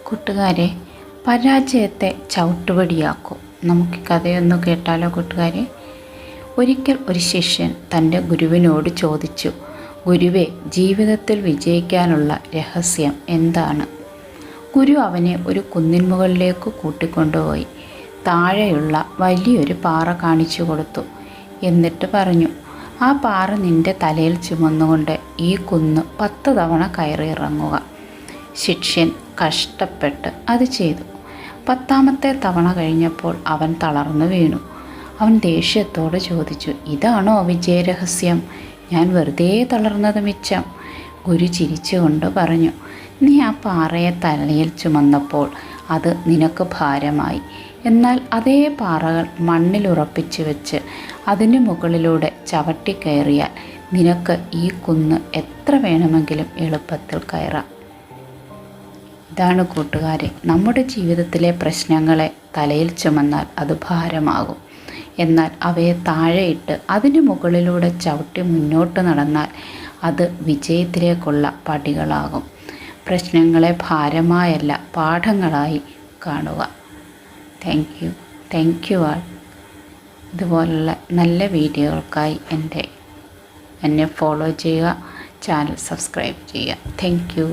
കൂട്ടുകാരെ, പരാജയത്തെ ചവിട്ടുപടിയാക്കും. നമുക്ക് കഥയൊന്ന് കേട്ടാലോ കൂട്ടുകാരെ? ഒരിക്കൽ ഒരു ശിഷ്യൻ തൻ്റെ ഗുരുവിനോട് ചോദിച്ചു, ഗുരുവേ, ജീവിതത്തിൽ വിജയിക്കാനുള്ള രഹസ്യം എന്താണ്? ഗുരു അവനെ ഒരു കുന്നിൻ മുകളിലേക്ക് കൂട്ടിക്കൊണ്ടുപോയി താഴെയുള്ള വലിയൊരു പാറ കാണിച്ചു കൊടുത്തു. എന്നിട്ട് പറഞ്ഞു, ആ പാറ നിൻ്റെ തലയിൽ ചുമന്നുകൊണ്ട് ഈ കുന്ന് 10 തവണ കയറി ഇറങ്ങുക. ശിഷ്യൻ കഷ്ടപ്പെട്ട് അത് ചെയ്തു. 10ാമത്തെ തവണ കഴിഞ്ഞപ്പോൾ അവൻ തളർന്നു വീണു. അവൻ ദേഷ്യത്തോട് ചോദിച്ചു, ഇതാണോ വിജയരഹസ്യം? ഞാൻ വെറുതെ തളർന്നത് മിച്ചം. ഗുരു ചിരിച്ചുകൊണ്ട് പറഞ്ഞു, നീ ആ പാറയെ തലയിൽ ചുമന്നപ്പോൾ അത് നിനക്ക് ഭാരമായി. എന്നാൽ അതേ പാറകൾ മണ്ണിലുറപ്പിച്ചു വെച്ച് അതിന് മുകളിലൂടെ ചവിട്ടിക്കയറിയാൽ നിനക്ക് ഈ കുന്ന് എത്ര വേണമെങ്കിലും എളുപ്പത്തിൽ കയറാം. ഇതാണ് കൂട്ടുകാരെ, നമ്മുടെ ജീവിതത്തിലെ പ്രശ്നങ്ങളെ തലയിൽ ചുമന്നാൽ അത് ഭാരമാകും. എന്നാൽ അവയെ താഴെയിട്ട് അതിന് മുകളിലൂടെ ചവിട്ടി മുന്നോട്ട് നടന്നാൽ അത് വിജയത്തിലേക്കുള്ള പടികളാകും. പ്രശ്നങ്ങളെ ഭാരമായല്ല, പാഠങ്ങളായി കാണുക. Thank you all. ഇതുപോലുള്ള നല്ല വീഡിയോകൾക്കായി എന്നെ ഫോളോ ചെയ്യുക, ചാനൽ സബ്സ്ക്രൈബ് ചെയ്യുക. Thank you.